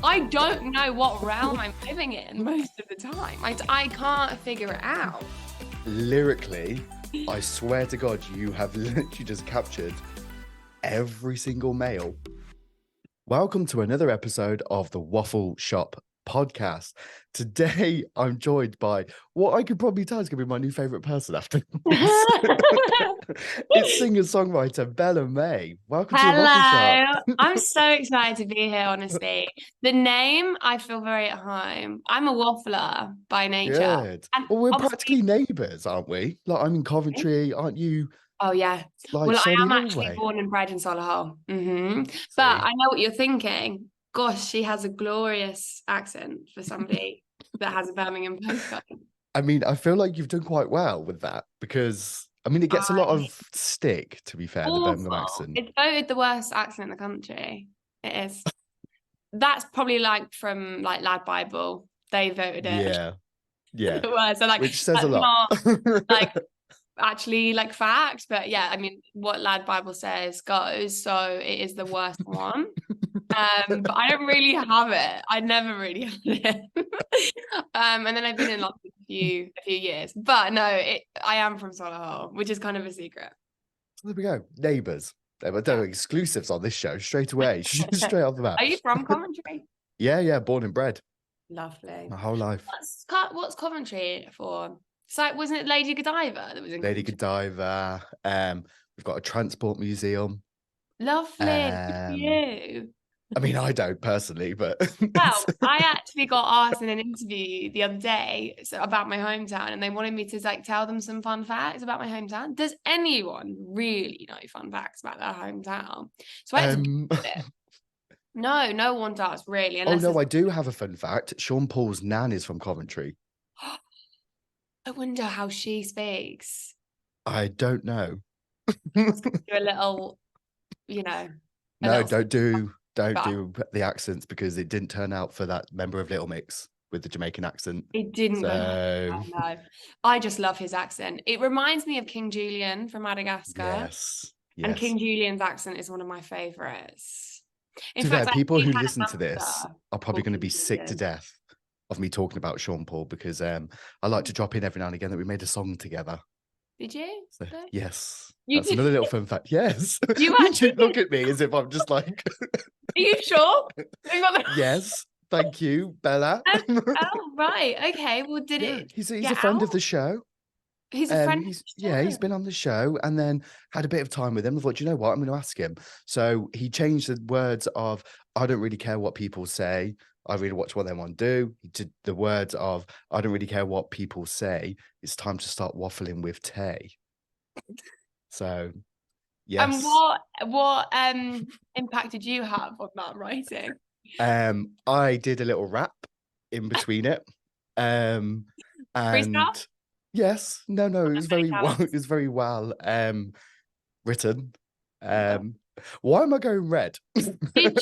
I don't know what realm I'm living in most of the time. I can't figure it out. Lyrically, I swear to God, you have literally just captured every single male. Welcome to another episode of the Waffle Shop podcast. Today, I'm joined by what I could probably tell is going to be my new favorite person after this. It's singer-songwriter Bella Mae. Welcome to the Waffle Shop. I'm so excited to be here, honestly. The name, I feel very at home. I'm a waffler by nature. Good. And Well, we're obviously, practically neighbours, aren't we? Like, I'm in Coventry, aren't you? oh yeah. Like Well, I am Solihull actually way? born and bred in Solihull. But See? I know what you're thinking. Gosh, she has a glorious accent for somebody that has a Birmingham postcode. I mean, I feel like you've done quite well with that because, I mean, it gets a lot of stick, to be fair, the Birmingham Awful. accent. It's voted the worst accent in the country. It is. That's probably like from like Lad Bible. They voted it. Yeah. The worst. So like Which says a that's lot. not like actually like fact, but yeah, I mean what Lad Bible says goes. So it is the worst one. But I don't really have it. I never really had it. And then I've been in London a few years. But no, I am from Solihull, which is kind of a secret. There we go. Neighbours. There are exclusives on this show straight away. Straight off the bat. Are you from Coventry? Yeah. Born and bred. Lovely. My whole life. What's Coventry for? It's like, wasn't it Lady Godiva that was in Lady Coventry? Godiva. We've got a transport museum. Lovely. Good for you. I mean, I don't personally, but Well, I actually got asked in an interview the other day about my hometown, and they wanted me to like tell them some fun facts about my hometown. Does anyone really know fun facts about their hometown? So I had to Google it. No one does really. Oh no, I do have a fun fact. Sean Paul's nan is from Coventry. I wonder how she speaks. I don't know. Do a little, you know. No, don't do the accents because it didn't turn out for that member of Little Mix with the Jamaican accent. It didn't go. No. I just love his accent. It reminds me of King Julian from Madagascar. Yes. And King Julian's accent is one of my favorites. In fact, people who listen to this are probably going to be sick to death of me talking about Sean Paul because I like to drop in every now and again that we made a song together. Did you? So, yes. That's another little fun fact. Yes. You actually look at me as if I'm just like. Are you sure? Yes. Thank you, Bella. Oh, right. Okay. Well, did it? He's a friend of the show. He's a friend. He's been on the show and then had a bit of time with him. I thought, you know what, I'm going to ask him. So he changed the words of, I don't really care what people say. I really watch what they want to do. He did the words of, I don't really care what people say. It's time to start waffling with Tay. So, yes. And what impact did you have on that writing? I did a little rap in between it. And freestyle? Yes, no, it was very well. It was very well written. Why am I going red? Did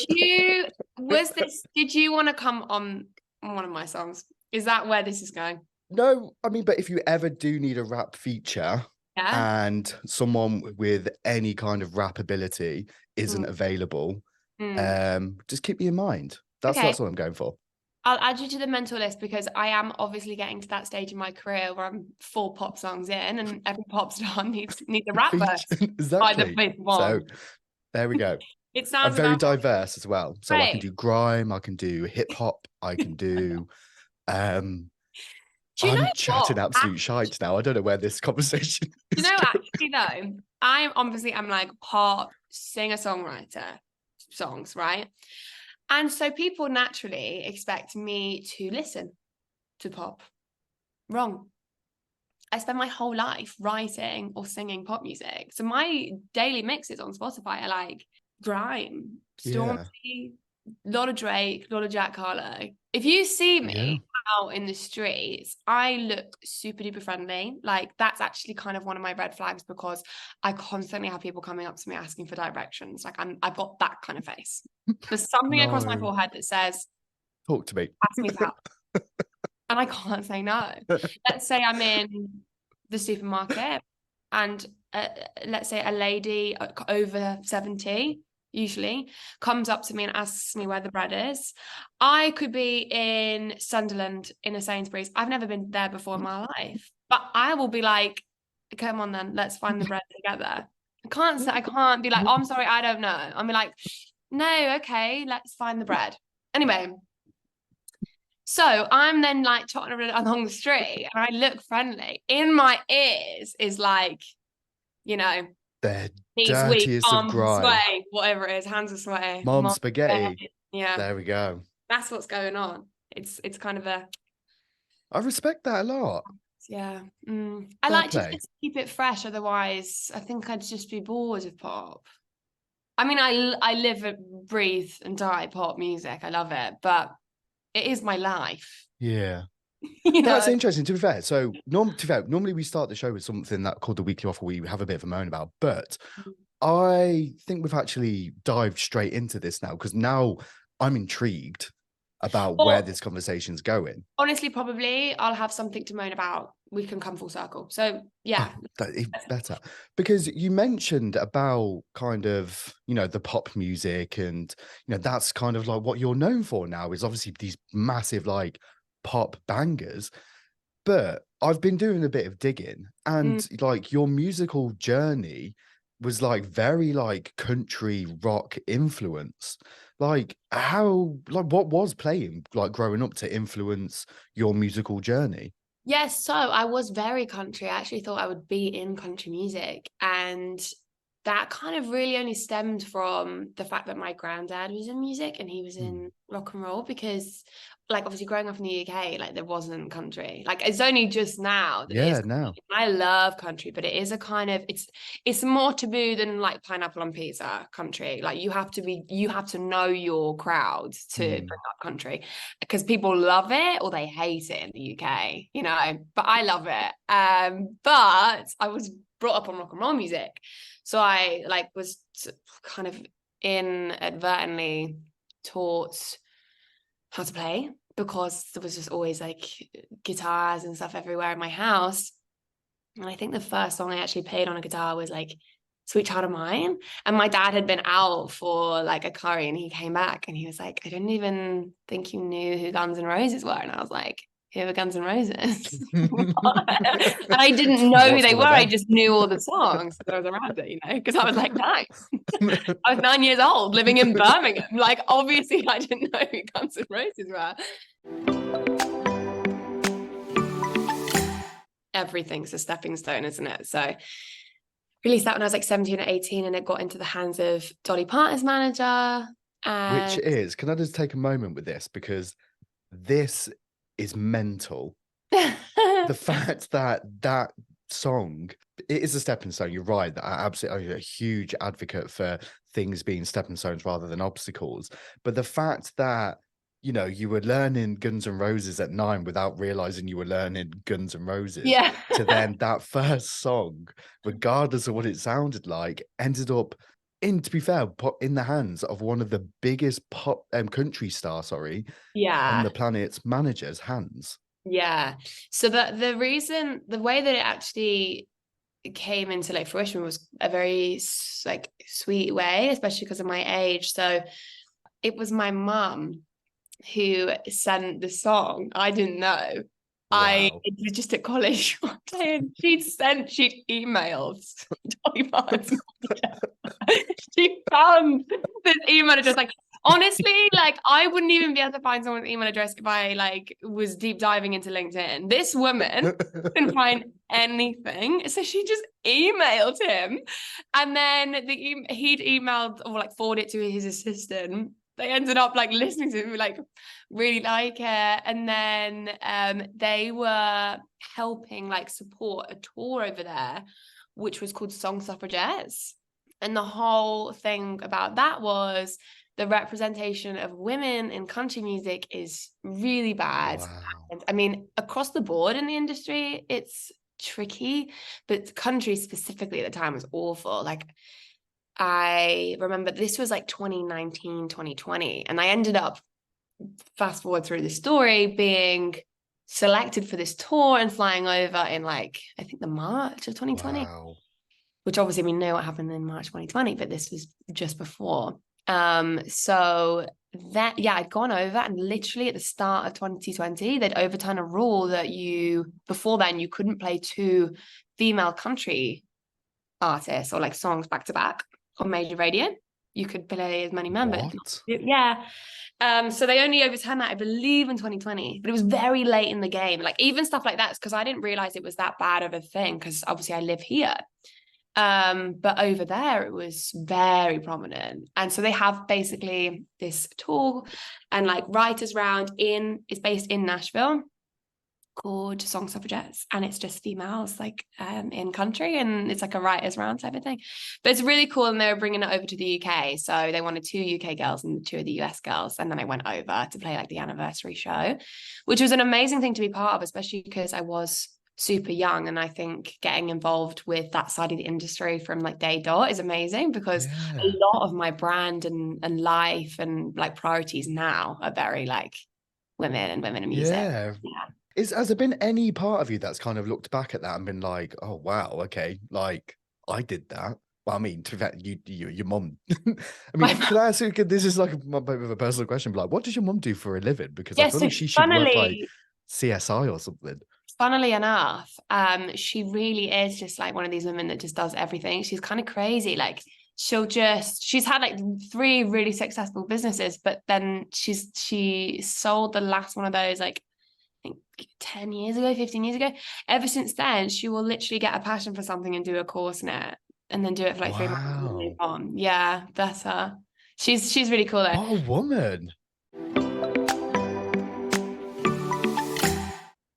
you want to come on one of my songs? Is that where this is going? No, I mean, but if you ever do need a rap feature and someone with any kind of rap ability isn't available, just keep me in mind. That's what I'm going for. I'll add you to the mental list because I am obviously getting to that stage in my career where I'm 4 pop songs in, and every pop star needs a rap verse. Exactly. So there we go. It sounds very diverse as well. So right. I can do grime, I can do hip hop, I can do. I'm chatting absolute shite now. I don't know where this conversation is. Actually though, I'm like pop singer-songwriter songs, right? And so people naturally expect me to listen to pop. Wrong. I spend my whole life writing or singing pop music. So my daily mixes on Spotify are like grime, Stormy, a lot of Drake, a lot of Jack Harlow. If you see me out in the streets, I look super duper friendly. Like that's actually kind of one of my red flags because I constantly have people coming up to me asking for directions. Like I've got that kind of face. There's something across my forehead that says, "Talk to me, ask me out," and I can't say no. Let's say I'm in the supermarket and let's say a lady over 70 usually, comes up to me and asks me where the bread is. I could be in Sunderland in a Sainsbury's. I've never been there before in my life, but I will be like, come on then, let's find the bread together. I can't be like, oh, I'm sorry, I don't know. I'm like, no, okay, let's find the bread. Anyway, so I'm then like trotting along the street and I look friendly. In my ears is like, you know, The knees weak, dirtiest of arms grime. sweaty, whatever it is, hands are sweaty. Mom spaghetti. Yeah. There we go. That's what's going on. It's kind of a, I respect that a lot. yeah. I Fair like to play. just keep it fresh. Otherwise, I think I'd just be bored of pop. I mean, I live, breathe and die pop music. I love it, but it is my life. Yeah. You know? That's interesting, to be fair. So normally we start the show with something that called the weekly waffle we have a bit of a moan about, but I think we've actually dived straight into this now, because now I'm intrigued about where this conversation's going. Honestly, probably I'll have something to moan about. We can come full circle. So yeah. That is better, because you mentioned about kind of, you know, the pop music, and you know, that's kind of like what you're known for now, is obviously these massive like pop bangers. But I've been doing a bit of digging, and like your musical journey was like very like country rock influence. Like what was playing like growing up to influence your musical journey? Yes, so I was very country. I actually thought I would be in country music. And that kind of really only stemmed from the fact that my granddad was in music and he was in rock and roll, because like obviously growing up in the UK, like there wasn't country. Like it's only just now that it is. Now I love country, but it is a kind of, it's more taboo than like pineapple on pizza country. Like you have to know your crowd to bring up country, because people love it or they hate it in the UK, you know, but I love it. But I was brought up on rock and roll music. So I like was kind of inadvertently taught how to play, because there was just always like guitars and stuff everywhere in my house. And I think the first song I actually played on a guitar was like Sweet Child of Mine. And my dad had been out for like a curry and he came back and he was like, I didn't even think you knew who Guns N' Roses were. And I was like, who are Guns N' Roses? And I didn't know who they were. I just knew all the songs that I was around it, you know, because I was like 9. I was 9 years old living in Birmingham. Like, obviously, I didn't know who Guns N' Roses were. Everything's a stepping stone, isn't it? So released that when I was like 17 or 18, and it got into the hands of Dolly Parton's manager. And which is, can I just take a moment with this, because this is mental. The fact that that song, it is a stepping stone. You're right. I absolutely a huge advocate for things being stepping stones rather than obstacles. But the fact that, you know, you were learning Guns N' Roses at 9 without realizing you were learning Guns N' Roses. Yeah. To then that first song, regardless of what it sounded like, ended up in, to be fair, in the hands of one of the biggest pop country stars, on the planet's manager's hands. Yeah. So the way that it actually came into like fruition was a very like sweet way, especially because of my age. So it was my mum who sent the song. I didn't know. It was just at college one day, and she'd emailed Dolly Parton. She found this email address. Like, honestly, like I wouldn't even be able to find someone's email address if I like was deep diving into LinkedIn. This woman couldn't find anything, so she just emailed him, and then he'd emailed or like forwarded it to his assistant. They ended up like listening to him, like really like it. And then they were helping like support a tour over there, which was called Song Suffragettes. And the whole thing about that was the representation of women in country music is really bad. Wow. And, I mean, across the board in the industry, it's tricky, but country specifically at the time was awful. Like, I remember this was like 2019, 2020. And I ended up, fast forward through the story, being selected for this tour and flying over in like, I think the March of 2020. Wow. which obviously we know what happened in March 2020, but this was just before. So that, yeah, I'd gone over, and literally at the start of 2020, they'd overturned a rule that before then, you couldn't play 2 female country artists or like songs back to back on major radio. You could play as many men, but What? yeah. So they only overturned that, I believe, in 2020, but it was very late in the game. Like even stuff like that, because I didn't realize it was that bad of a thing, because obviously I live here. But over there it was very prominent. And so they have basically this tour and like writers round it's based in Nashville, called Song Suffragettes, and it's just females like in country, and it's like a writers round type of thing. But it's really cool, and they were bringing it over to the UK, so they wanted 2 UK girls and 2 of the US girls, and then I went over to play like the anniversary show, which was an amazing thing to be part of, especially because I was super young, and I think getting involved with that side of the industry from like day dot is amazing, because a lot of my brand and life and like priorities now are very like women and music. Yeah. Has there been any part of you that's kind of looked back at that and been like, oh wow, okay, like I did that? Well, I mean, to that, your mum. I mean, can I ask you? This is like a bit of a personal question, but like, what does your mum do for a living? Because I feel like she should work like CSI or something. Funnily enough, she really is just like one of these women that just does everything. She's kind of crazy. Like she's had like 3 really successful businesses, but then she sold the last one of those like, I think 10 years ago, 15 years ago. Ever since then, she will literally get a passion for something and do a course in it, and then do it for like 3 months and move on. Yeah, that's her. She's really cool though. What a woman.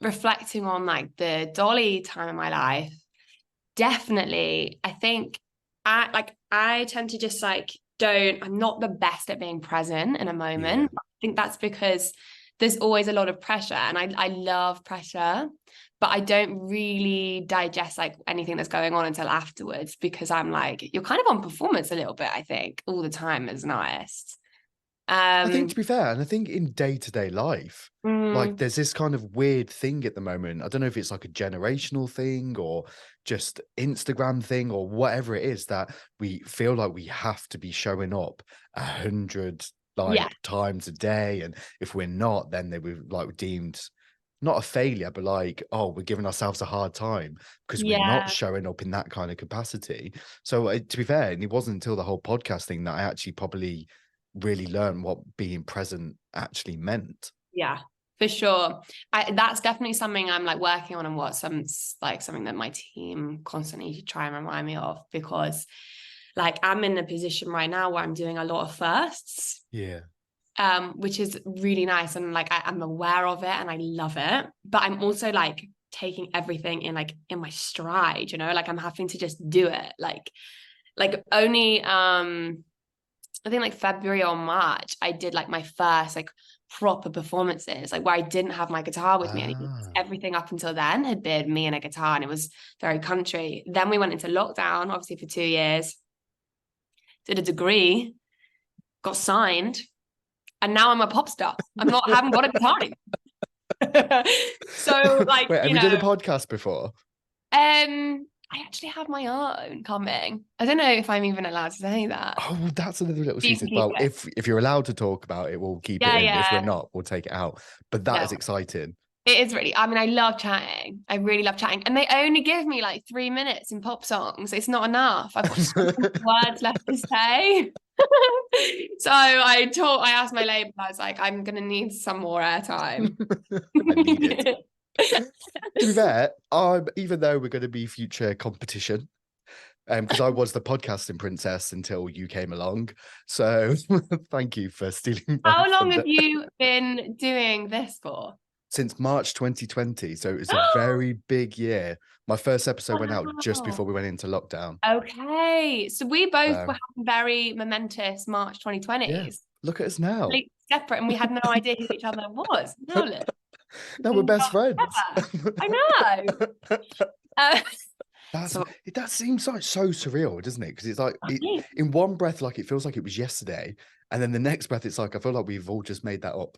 Reflecting on like the Dolly time in my life, definitely, I think I tend to just like I'm not the best at being present in a moment. Yeah. I think that's because there's always a lot of pressure, and I love pressure, but I don't really digest like anything that's going on until afterwards, because I'm like, you're kind of on performance a little bit, I think, all the time as an artist. I think, to be fair, and I think in day-to-day life, like there's this kind of weird thing at the moment. I don't know if it's like a generational thing or just Instagram thing or whatever it is, that we feel like we have to be showing up 100 times a day, and if we're not, then they were like deemed not a failure, but like, oh, we're giving ourselves a hard time because we're not showing up in that kind of capacity. So to be fair, and it wasn't until the whole podcast thing that I actually probably really learned what being present actually meant. Yeah, for sure. That's definitely something I'm like working on, and something that my team constantly try and remind me of, because like I'm in a position right now where I'm doing a lot of firsts. Yeah. Which is really nice, and like I'm aware of it and I love it, but I'm also like taking everything in my stride, like I'm having to just do it. Like only I think like February or March, I did like my first like proper performances, like where I didn't have my guitar with me anymore. Everything up until then had been me and a guitar, and it was very country. Then we went into lockdown, obviously, for 2 years, did a degree, got signed, and now I'm a pop star. Haven't got a guitar anymore. So like, wait, have you done a podcast before? I actually have my own coming. I don't know if I'm even allowed to say that. Oh, well, that's another little secret. Well, if you're allowed to talk about it, we'll keep it in. If we're not, we'll take it out. But that is exciting. It is really, I mean, I love chatting. I really love chatting. And they only give me like 3 minutes in pop songs. It's not enough. I've got so many words left to say. So I asked my label, I was like, I'm going to need some more airtime. I need it. To be fair, even though we're going to be future competition, because I was the podcasting princess until you came along. So thank you for stealing. How long have you been doing this for? Since March 2020. So it was a very big year. My first episode went out just before we went into lockdown. Okay. So we both were having very momentous March 2020s. Yeah. Look at us now. Like separate, and we had no idea who each other was. No, look. Now we're best friends. I know. That seems like so surreal, doesn't it? Because it's like in one breath, like it feels like it was yesterday, and then the next breath, it's like I feel like we've all just made that up.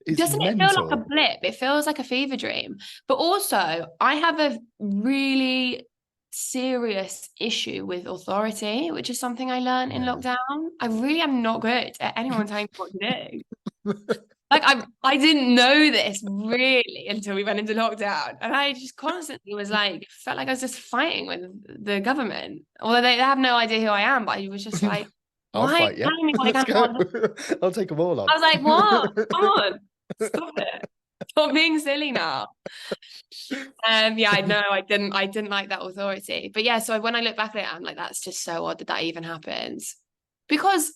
Doesn't it feel like a blip? It feels like a fever dream. But also, I have a really serious issue with authority, which is something I learned in Yeah. lockdown. I really am not good at anyone telling me what to do. Like I didn't know this really until we went into lockdown. And I just constantly was like, felt like I was just fighting with the government. Although they have no idea who I am, but I was just like, I'll why are you fight, yeah. telling me what I Let's can go. and can't do? I'll take them all on. I was like, what? Come on, stop it. Stop being silly now. Yeah, I know I didn't like that authority. But yeah, so when I look back at it, I'm like, that's just so odd that that even happens. Because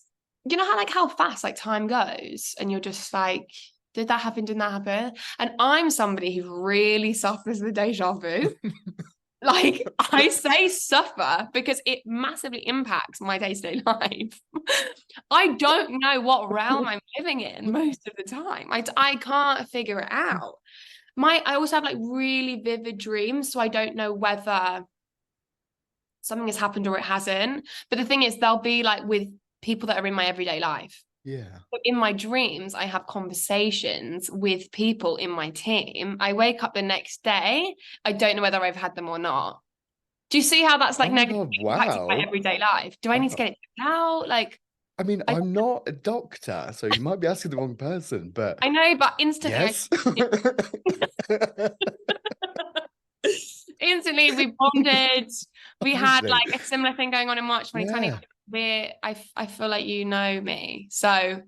you know how fast like time goes, and you're just like, did that happen? Didn't that happen? And I'm somebody who really suffers with deja vu. Like I say suffer because it massively impacts my day-to-day life. I don't know what realm I'm living in most of the time. I can't figure it out. I also have like really vivid dreams, so I don't know whether something has happened or it hasn't. But the thing is, they'll be like with people that are in my everyday life. Yeah. So in my dreams, I have conversations with people in my team. I wake up the next day, I don't know whether I've had them or not. Do you see how that's like Oh my negatively God, impacting my wow. everyday life? Do I need to get it out? Like, I mean, I, I'm not a doctor, so you might be asking the wrong person, but I know, but instantly, yes. instantly we bonded. We had Honestly, like a similar thing going on in March 2020. yeah. I feel like you know me. So I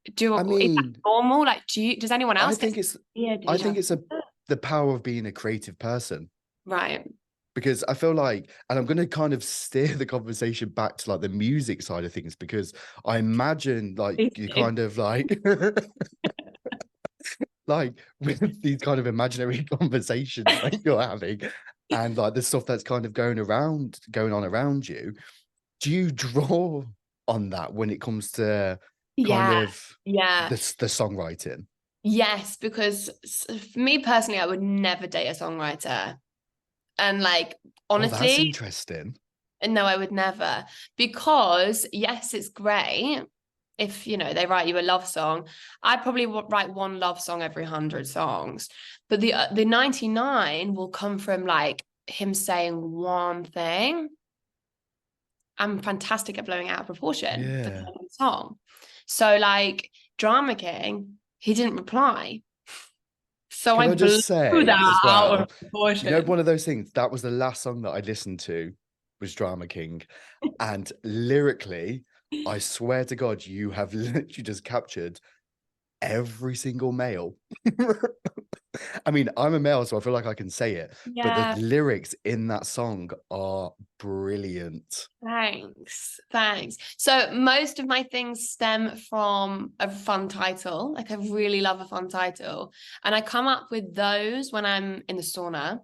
is that mean, normal? Like, does anyone I else get think it's yeah, I deja think it's vu? the power of being a creative person. Right. Because I feel like, and I'm going to kind of steer the conversation back to like the music side of things, because I imagine like Please you do. kind of like like with these kind of imaginary conversations that you're having, and like the stuff that's kind of going on around you, do you draw on that when it comes to kind Yeah. of Yeah. the songwriting? Yes, because for me personally, I would never date a songwriter. And like, Oh, that's honestly, interesting. no, I would never. Because yes, it's great if, they write you a love song. I'd probably write one love song every 100 songs. But the 99 will come from like him saying one thing. I'm fantastic at blowing out of proportion for Yeah. the song. So like Drama King, he didn't reply. So Can I I blew just say that as out of well, proportion. one of those things, that was the last song that I listened to was Drama King. And lyrically, I swear to God, you have literally just captured every single male. I mean, I'm a male, so I feel like I can say it, but the Yeah, lyrics in that song are brilliant. thanks. Thanks. So most of my things stem from a fun title. Like I really love a fun title. And I come up with those when I'm in the sauna.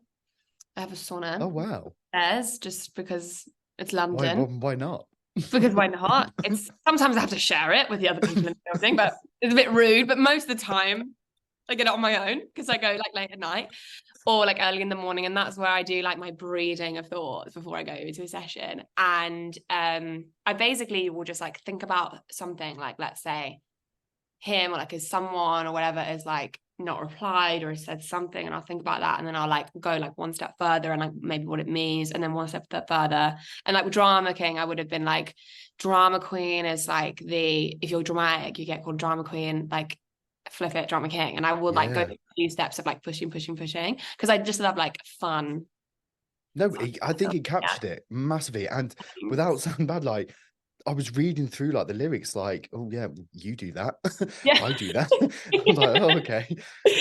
I have a Oh, sauna wow. there's just because it's Why, London. why not? Because why not? It's sometimes I have to share it with the other people in the building, but it's a bit rude. But most of the time I get it on my own because I go like late at night or like early in the morning. And that's where I do like my breeding of thoughts before I go into a session. And I basically will just like think about something like, let's say him or like as someone or whatever is like not replied or said something, and I'll think about that, and then I'll like go like one step further and like maybe what it means, and then one step further. And like with Drama King, I would have been like, drama queen is like if you're dramatic you get called drama queen, like flip it, Drama King. And I will like go Yeah. through a few steps of like pushing because I just love like fun. No, fun I think stuff. he Yeah. captured it massively. And without sounding bad, like I was reading through like the lyrics, like, oh yeah, you do that. Yeah. I do that. I was like, oh, okay.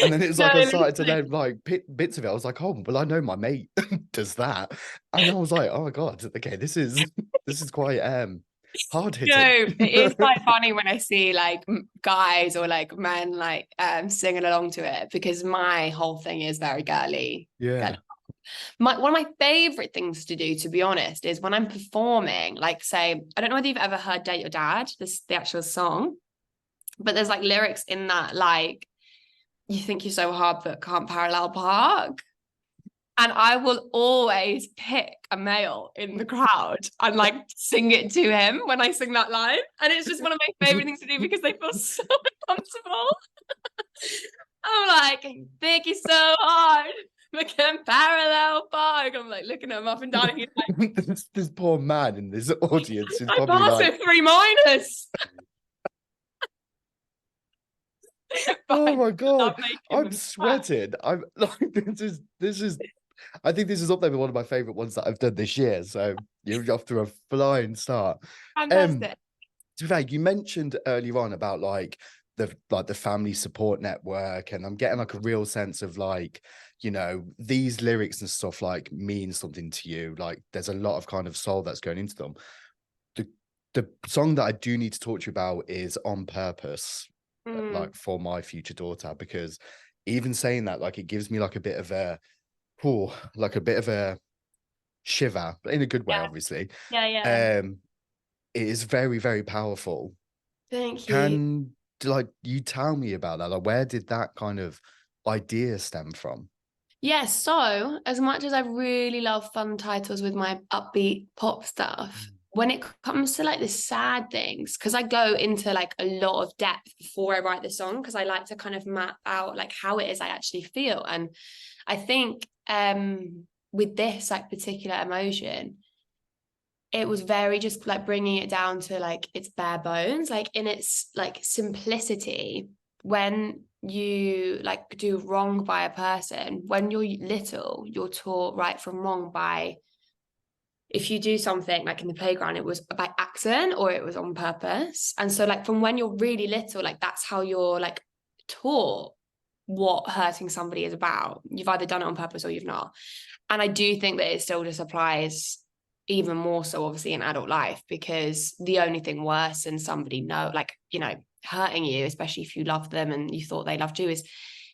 And then it was No, like I started to literally. learn like bits of it. I was like, oh, well, I know my mate does that. And I was like, oh my God, okay, this is quite hard No, hitting. it is quite funny when I see like guys or like men like singing along to it, because my whole thing is very girly. Yeah. One of my favorite things to do, to be honest, is when I'm performing, like say, I don't know whether you've ever heard Date Your Dad, the actual song, but there's like lyrics in that like, you think you're so hard but can't parallel park. And I will always pick a male in the crowd and like sing it to him when I sing that line. And it's just one of my favorite things to do because they feel so uncomfortable. I'm like, thank you so hard. Looking parallel park. I'm like looking at him up and down, and he's like, this poor man in this audience is I probably passed like, with 3 minors. oh Fine, my God, stop making I'm them cry. sweating. I'm like, this is, I think this is up there with one of my favorite ones that I've done this year. So you're off to a flying start. Fantastic. To be fair, you mentioned earlier on about the family support network, and I'm getting like a real sense of like, you know, these lyrics and stuff like mean something to you. Like there's a lot of kind of soul that's going into them. The song that I do need to talk to you about is On Purpose, Mm, like for my future daughter, because even saying that, like it gives me like a bit of a, oh, like a bit of a shiver, but in a good way, yeah, obviously. yeah. It is very, very powerful. Thank you. Can like you tell me about that? Like, where did that kind of idea stem from? Yeah, so as much as I really love fun titles with my upbeat pop stuff, when it comes to like the sad things, because I go into like a lot of depth before I write the song, because I like to kind of map out like how it is I actually feel. And I think with this like particular emotion, it was very just like bringing it down to like its bare bones, like in its like simplicity. When you like do wrong by a person, when you're little, you're taught right from wrong by, if you do something like in the playground, it was by accident or it was on purpose. And so like from when you're really little, like that's how you're like taught what hurting somebody is about. You've either done it on purpose or you've not. And I do think that it still just applies even more so obviously in adult life, because the only thing worse than somebody hurting you, especially if you love them and you thought they loved you, is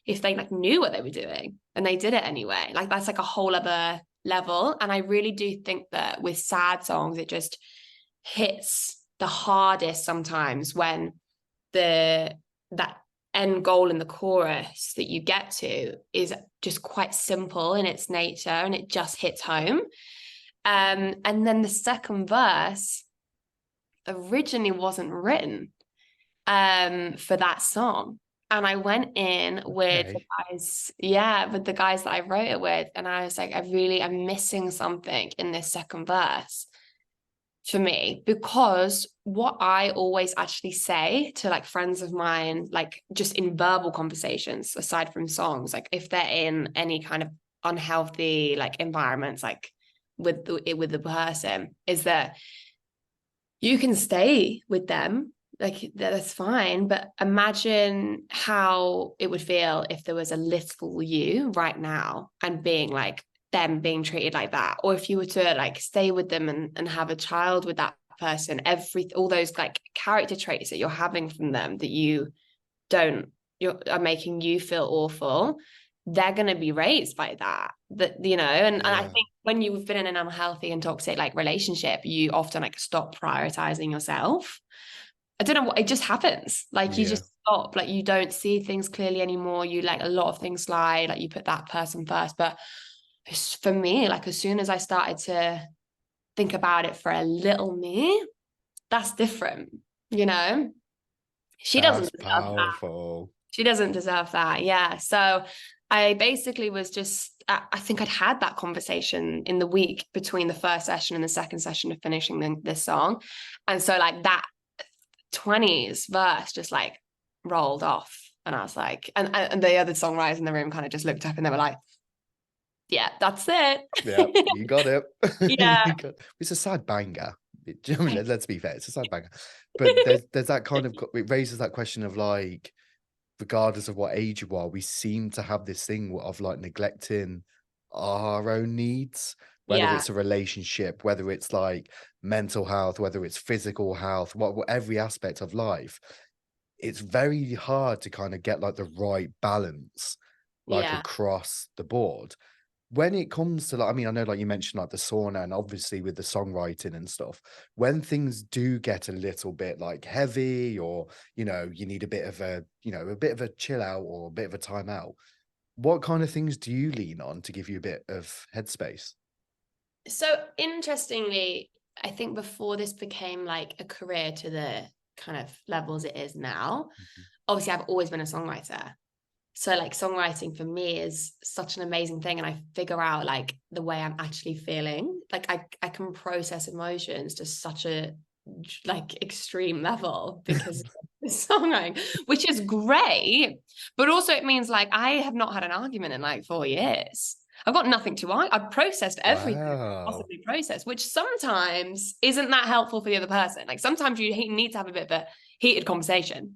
if they like knew what they were doing and they did it anyway. Like that's like a whole other level. And I really do think that with sad songs, it just hits the hardest sometimes when that end goal in the chorus that you get to is just quite simple in its nature and it just hits home. And then the second verse originally wasn't written for that song. And I went in with the Okay. guys, with the guys that I wrote it with. And I was like, I'm missing something in this second verse for me, because what I always actually say to like friends of mine, like just in verbal conversations, aside from songs, like if they're in any kind of unhealthy like environments, like with the person, is that you can stay with them, like that's fine, but imagine how it would feel if there was a little you right now and being like them being treated like that, or if you were to like stay with them and have a child with that person, all those like character traits that you're having from them that are making you feel awful, they're going to be raised by that, you know. And I Yeah. think when you've been in an unhealthy and toxic like relationship, you often like stop prioritizing yourself. I don't know what, it just happens. Like you Yeah. just stop, like you don't see things clearly anymore. You like a lot of things slide, like you put that person first. But for me, like as soon as I started to think about it for a little me, that's different, you know? She doesn't That's deserve that. powerful. She doesn't deserve that. Yeah. So I basically was just, I think I'd had that conversation in the week between the first session and the second session of finishing this song. And so like that 20s verse just like rolled off. And I was like, and the other songwriters in the room kind of just looked up and they were like, yeah, that's it. Yeah, you got it. Yeah. It's a sad banger. I mean, let's be fair, it's a sad banger. But there's that kind of, it raises that question of like, regardless of what age you are, we seem to have this thing of like neglecting our own needs, whether Yeah. it's a relationship, whether it's like mental health, whether it's physical health, what every aspect of life. It's very hard to kind of get like the right balance, like Yeah. across the board. When it comes to like, I mean, I know like you mentioned like the sauna and obviously with the songwriting and stuff, when things do get a little bit like heavy or, you know, you need a bit of a, you know, a bit of a chill out or a bit of a time out, what kind of things do you lean on to give you a bit of headspace? So interestingly, I think before this became like a career to the kind of levels it is now, Mhm. obviously I've always been a songwriter. So like songwriting for me is such an amazing thing, and I figure out like the way I'm actually feeling. Like I can process emotions to such a like extreme level because of songwriting, which is great. But also it means like I have not had an argument in like 4 years. I've got nothing to argue. I've processed everything I could Wow. possibly process, which sometimes isn't that helpful for the other person. Like sometimes you need to have a bit of a heated conversation.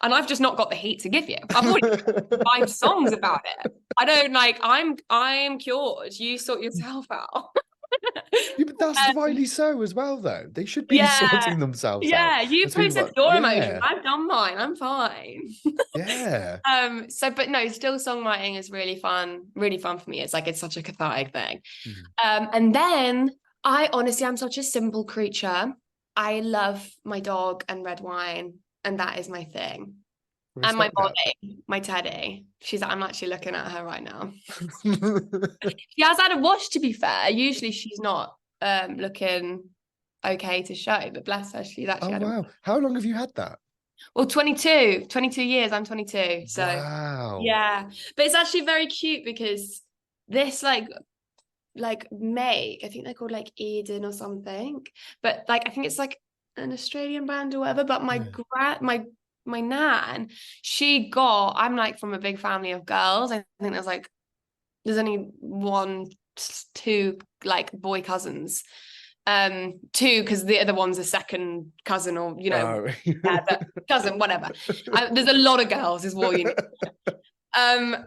And I've just not got the heat to give you. I've already 5 songs about it. I don't like, I'm cured. You sort yourself out. Yeah, but that's Um, divinely so as well, though. They should be yeah. sorting themselves out. Yeah. You That's people process like, your emotions. yeah, I've done mine. I'm fine. yeah. So but no, still songwriting is really fun for me. It's like it's such a cathartic thing. Mhm. And then I'm such a simple creature. I love my dog and red wine, and that is my thing. And my Respect that. Molly, my teddy. I'm actually looking at her right now. She has had a wash, to be fair. Usually she's not looking okay to show, but bless her, she's Oh, actually had a wow. How long have you had that? well, 22 years. I'm 22. So Wow. yeah. But it's actually very cute because this like May, I think they're called like Eden or something. But like I think it's like an Australian brand or whatever. But Yeah. my nan, I'm like from a big family of girls. I think there's only one, two like boy cousins. Two, because the other one's a second cousin, or Oh. yeah, but cousin, whatever. There's a lot of girls, is what you know.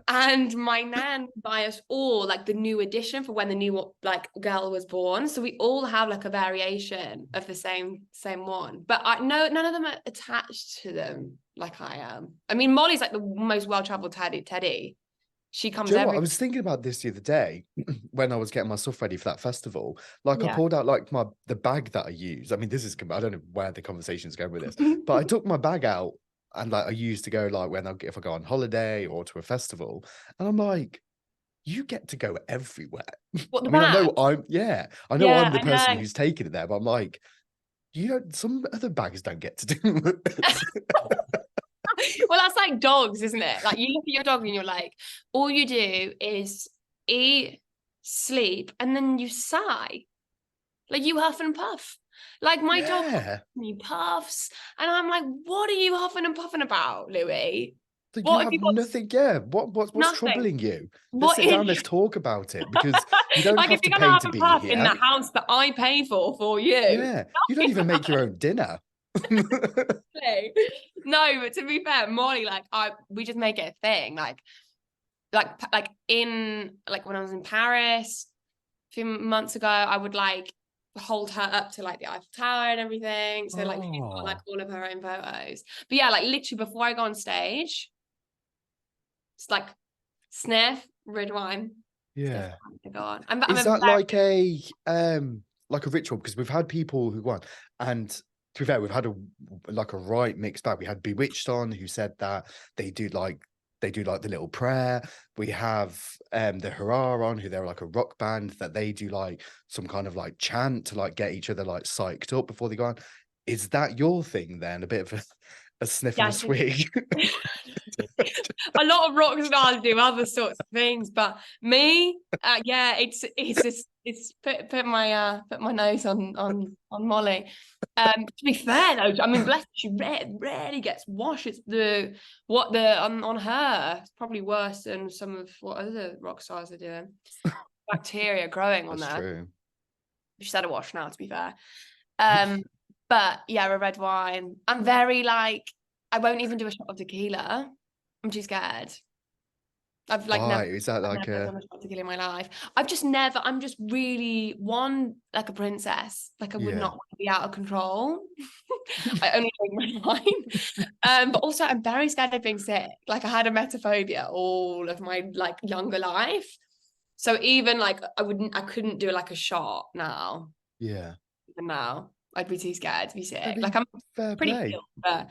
And my nan buy us all like the new edition for when the new like girl was born. So we all have like a variation of the same one. But I no none of them are attached to them like I am. I mean, Molly's like the most well-traveled Teddy. She Do comes you know what? I every was thinking about this the other day when I was getting my stuff ready for that festival. Like, I yeah. pulled out like the bag that I use. I mean, I don't know where the conversation's going with this, but I took my bag out and like I used to go like if I go on holiday or to a festival, and I'm like, you get to go everywhere. What, the I mean, bag? I know I'm Yeah, the I person know. who's taking it there, but I'm like, you don't. Some other bags don't get to do this. Well, that's like dogs, isn't it? Like you look at your dog and you're like, all you do is eat, sleep, and then you sigh. Like you huff and puff. Like my dog, Yeah. he puffs, and I'm like, what are you huffing and puffing about, Louis? Like, you What have have you got? nothing. Yeah. What's Nothing. troubling you? Let's What sit down. is Let's talk about it because you don't like if have to you're gonna pay have to a be puff in here. the house that I pay for you? Yeah. You don't even make your own dinner. Exactly. No, but to be fair, Molly, like we just make it a thing. Like in like when I was in Paris a few months ago, I would like hold her up to like the Eiffel Tower and everything. So like she's got like Oh, all of her own photos. But yeah, like literally before I go on stage, it's like sniff, red wine, sniff, yeah. go on. I'm Is a that very like a ritual? Because we've had people who won, and to be fair, we've had a right mixed bag. We had Bewitched on who said that they do like the little prayer. We have the Hurrah on who they're like a rock band that they do like some kind of like chant to like get each other like psyched up before they go on. Is that your thing then? A bit of a sniff and yeah. a swig. A lot of rock stars do other sorts of things, but me, yeah, it's put my nose on Molly. To be fair though, I mean, bless her, she rarely gets washed. It's on her. It's probably worse than some of what other rock stars are doing. Bacteria growing on That's there. true. She's had a wash now, to be fair. Um, but yeah, a red wine. I'm very like, I won't even do a shot of tequila. I'm too scared. Why? Is that I've like never done a shot of tequila in my life. I'm just really like a princess. Like I would yeah. not want to be out of control. I only drink red wine. But also I'm very scared of being sick. Like I had a emetophobia all of my like younger life. So even like I couldn't do like a shot now. Yeah. Even now. I'd be too scared to be I sick. Like mean, I'm fair pretty play. ill, but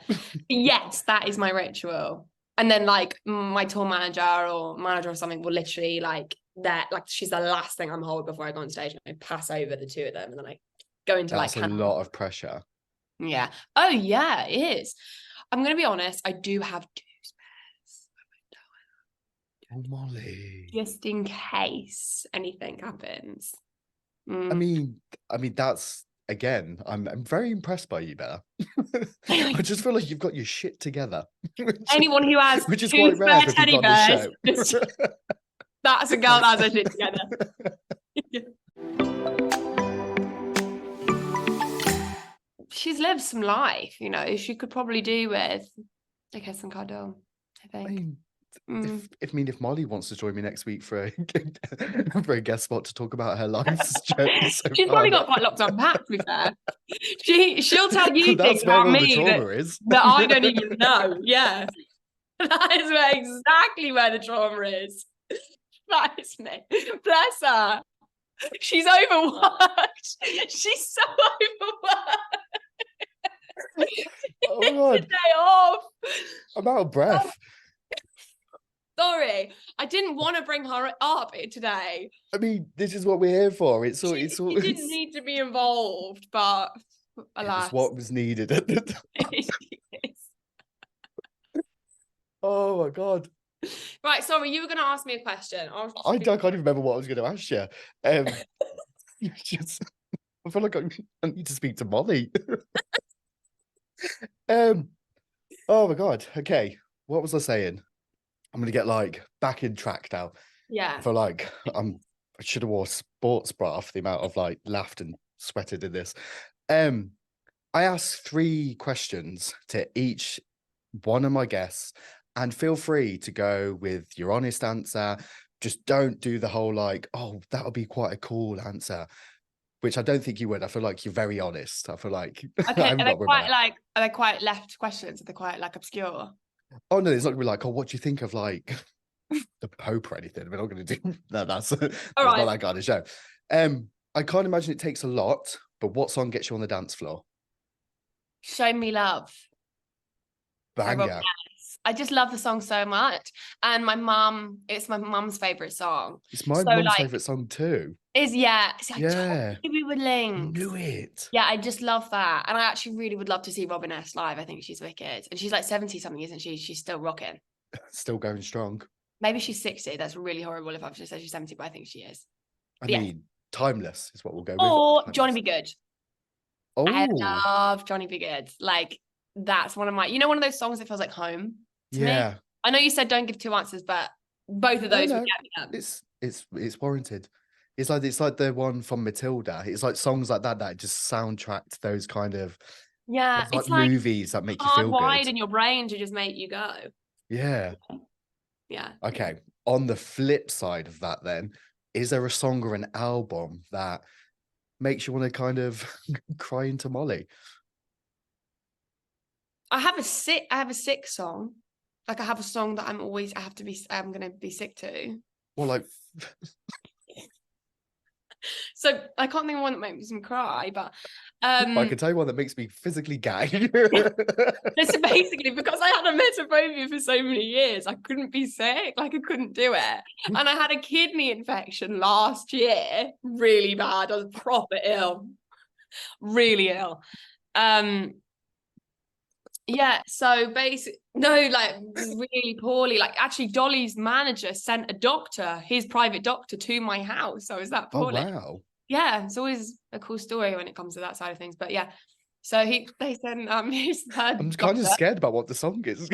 yes, that is my ritual. And then like my tour manager or something will literally like that, like she's the last thing I'm holding before I go on stage, and I pass over the two of them and then I go into like That's a lot of pressure. yeah. Oh yeah, it is. I'm gonna be honest, I do have two spares. Oh, Molly. just in case anything happens. I mean, that's again, I'm very impressed by you, Bella. I just feel like you've got your shit together. Anyone who has which is two quite rare spare for teddy people on this bears, show. that's a girl that has her shit together. She's lived some life, you know. She could probably do with a kiss and cuddle, I think. I mean, if Molly wants to join me next week for a guest spot to talk about her life's journey so she's far, probably got quite lots to unpack, to be fair. She'll tell you that's things where about all the me trauma is. that I don't even know. Yeah. That is exactly where the trauma is. That is me. Bless her. She's overworked. She's so overworked. Oh my God. Day off. I'm out of breath. Sorry, I didn't want to bring her up today. I mean, this is what we're here for. It's all. She didn't need to be involved, but alas, it's what was needed at the time. Oh my God. Right, sorry, you were going to ask me a question. I can't even remember what I was going to ask you. I feel like I need to speak to Molly. Oh my God. Okay, what was I saying? I'm gonna get like back in track now. Yeah. I feel like I should have wore a sports bra for the amount of like laughed and sweated in this. I asked 3 questions to each one of my guests, and feel free to go with your honest answer. Just don't do the whole like, oh, that would be quite a cool answer, which I don't think you would. I feel like you're very honest. I feel like Okay, are they quite left questions? Are they quite like obscure? Oh no, it's not gonna be like, oh, what do you think of like the Pope or anything? We're not gonna do that. That's not that kind of show. I can't imagine it takes a lot, but what song gets you on the dance floor? Show Me Love. Banger. I just love the song so much. And it's my mum's favourite song. It's my mum's favourite song too. Yeah. Yeah. We were linked. Knew it. Yeah, I just love that. And I actually really would love to see Robin S live. I think she's wicked. And she's like 70 something, isn't she? She's still rocking. Still going strong. Maybe she's 60. That's really horrible if I've just said she's 70, but I think she is. I mean, timeless is what we'll go with. Or Johnny Be Good. Oh. I love Johnny Be Good. Like, that's one of my, one of those songs that feels like home to me. I know you said don't give 2 answers, but both of those would get me up. It's warranted. It's like the one from Matilda. It's like songs like that just soundtracked those kind of it's like movies that make you feel good. Hardwired in your brain to just make you go. Yeah. Okay. On the flip side of that, then, is there a song or an album that makes you want to kind of cry into Molly? I have a sick song. Like, I have a song that I'm gonna be sick to. Well, like so I can't think of one that makes me cry, but I can tell you one that makes me physically gag. So basically, because I had emetophobia for so many years, I couldn't be sick. Like, I couldn't do it. And I had a kidney infection last year, really bad. I was proper ill, really ill. Yeah, so basically, really poorly. Like, actually, Dolly's manager sent his private doctor, to my house. So is that poorly? Oh, wow. Yeah, it's always a cool story when it comes to that side of things. But yeah, so they sent his third. I'm kind of scared about what the song is.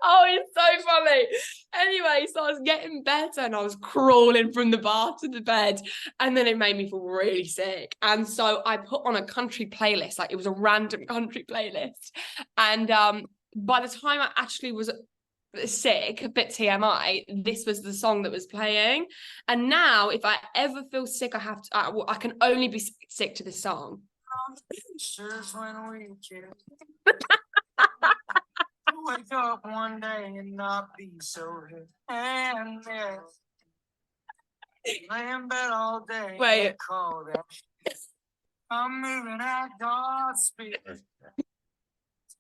Oh, it's so funny. Anyway, so I was getting better and I was crawling from the bath to the bed, and then it made me feel really sick. And so I put on a country playlist, like it was a random country playlist. And by the time I actually was sick, a bit TMI, this was the song that was playing. And now if I ever feel sick, I can only be sick to this song. Wake up one day and not be so and lay in bed all day. Wait. I'm moving at God's speed.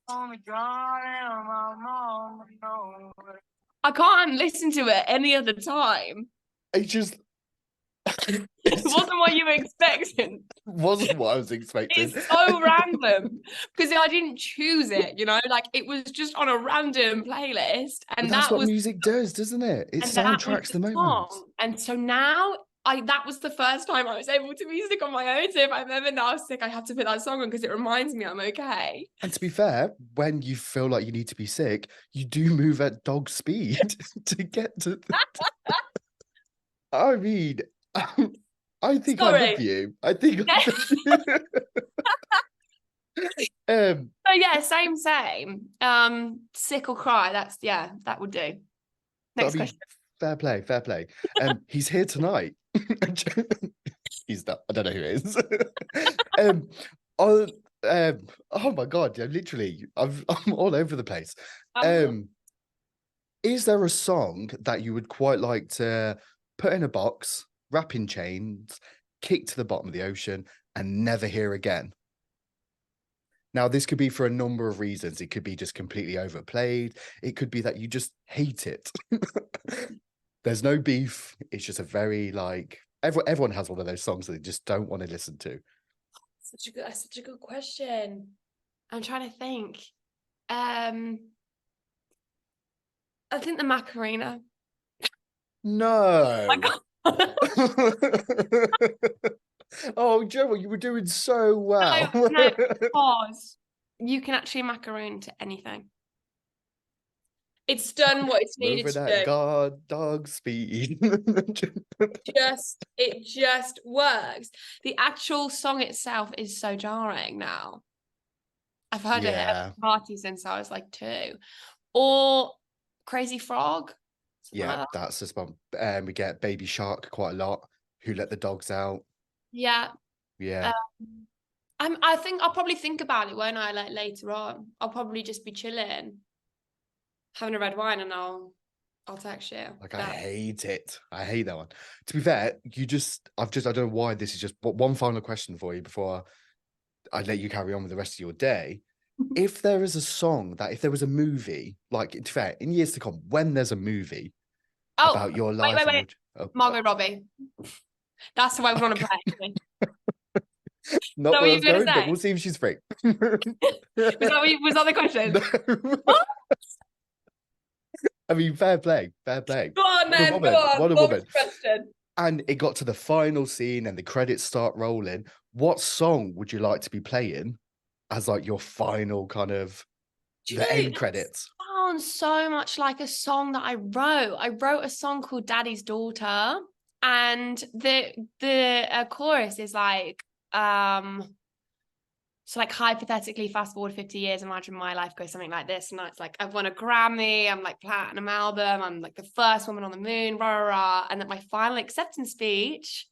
Only God and my mom know. I can't listen to it any other time. It's just It wasn't what you were expecting. Wasn't what I was expecting. It's so random because I didn't choose it, you know, like it was just on a random playlist, But and that's that what was music does, doesn't it? It that was soundtracks the the moment. song. And so now that was the first time I was able to music on my own. So if I'm ever now sick, I have to put that song on because it reminds me I'm okay. And to be fair, when you feel like you need to be sick, you do move at dog speed to get to the... I mean, I think I love Sorry. you. I think I love you. So yeah, same. Sick or cry. That would do. I Next mean, question. fair play, fair play. He's here tonight. He's not. I don't know who it is. um, oh, oh my god! Yeah, literally, I'm all over the place. Is there a song that you would quite like to put in a box, wrap in chains, kick to the bottom of the ocean, and never hear again? Now, this could be for a number of reasons. It could be just completely overplayed. It could be that you just hate it. There's no beef. It's just a very like everyone has one of those songs that they just don't want to listen to. Such a good question. I'm trying to think. I think the Macarena. No. Oh my God. Oh, Joe, you were doing so well. No, pause. You can actually macaroon to anything. It's done what it's needed Moving to at do. God dog speed. It just works. The actual song itself is so jarring now. I've heard it at a party since I was like 2. Or Crazy Frog. Yeah, Like that's just one. We get Baby Shark quite a lot. Who Let the Dogs Out? Yeah. Yeah. I think I'll probably think about it, won't I? Like later on, I'll probably just be chilling, having a red wine, and I'll text you. Like I hate it. I hate that one. To be fair, I don't know why this is just one final question for you before I let you carry on with the rest of your day. If there is a song if there was a movie, like to be fair, in years to come, when there's a movie about your life, wait. Margot Robbie. That's who I was want to play. Not where I was going, but say? we'll see if she's free. Was that the question? No. I mean, fair play. Go on, then. Go on. What a woman. Question? And it got to the final scene and the credits start rolling. What song would you like to be playing as like your final kind of the end credits? Sounds so much like a song that I wrote. I wrote a song called Daddy's Daughter, and the chorus is like, so like hypothetically fast forward 50 years, imagine my life goes something like this. And it's like, I've won a Grammy, I'm like platinum album, I'm like the first woman on the moon, rah, rah, rah. And at my final acceptance speech,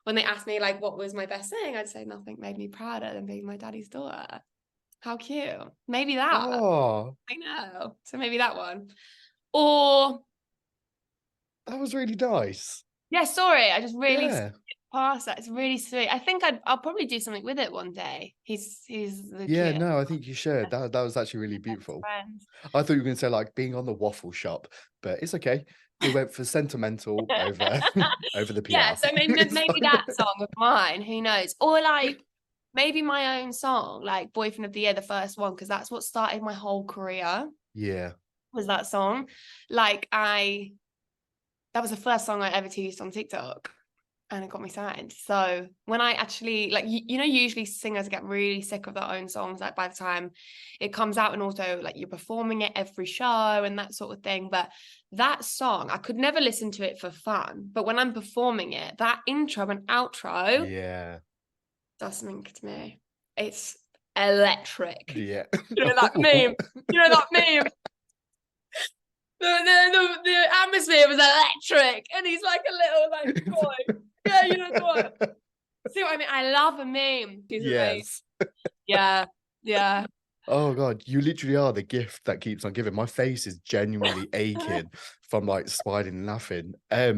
when they asked me like, what was my best thing? I'd say nothing made me prouder than being my daddy's daughter. How cute. Maybe that. Oh, I know. So maybe that one. Or that was really nice. yeah, sorry. I just really past that. It's really sweet. I think I'll probably do something with it one day. He's the yeah, cute. no, I think you should. That was actually really beautiful. I thought you were going to say like being on the Waffle Shop, but it's okay. We went for sentimental over the PR. Yeah, so maybe that song of mine, who knows? Or like maybe my own song, like Boyfriend of the Year, the first one, because that's what started my whole career. Yeah. Was that song. Like that was the first song I ever teased on TikTok. And it got me signed. So when I actually, like, you know, usually singers get really sick of their own songs, like by the time it comes out, and also like you're performing it every show and that sort of thing. But that song, I could never listen to it for fun. But when I'm performing it, that intro and outro does something to me. It's electric. Yeah. You know that meme? You know that meme? The atmosphere was electric. And he's like a little like boy. Yeah, you know what? See what I mean? I love a meme. Yes. Yeah. Oh God, you literally are the gift that keeps on giving. My face is genuinely aching from like smiling and laughing. Have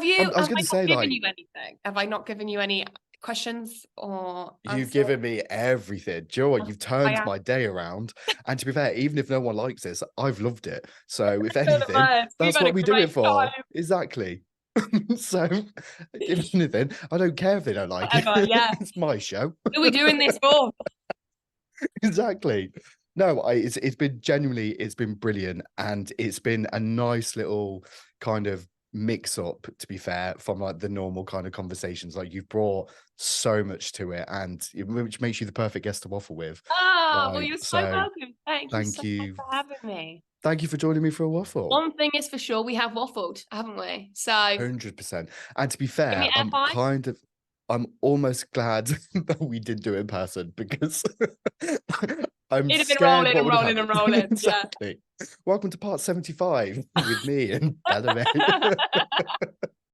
you? I was going to say, given you anything? Have I not given you any questions or? You've given me everything. Do you know what? You've turned my day around. And to be fair, even if no one likes this, I've loved it. So if anything, that's what we do it for. Exactly. So, if anything, I don't care if they don't like Whatever, it. yeah. It's my show. Who are we doing this for? Exactly. No, it's been genuinely, it's been brilliant, and it's been a nice little kind of mix up, to be fair, from like the normal kind of conversations. Like, you've brought so much to it, and which makes you the perfect guest to waffle with. Oh, well, Like, you're so so welcome. Thank you thank so much you. for having me. Thank you for joining me for a waffle. One thing is for sure, we have waffled, haven't we? So 100%. And to be give fair, me air five. I'm almost glad that we did do it in person, because I'm It'd have been scared rolling what and would have rolling and happened. rolling. Yeah. Exactly. Welcome to part 75 with me and Bella Mae.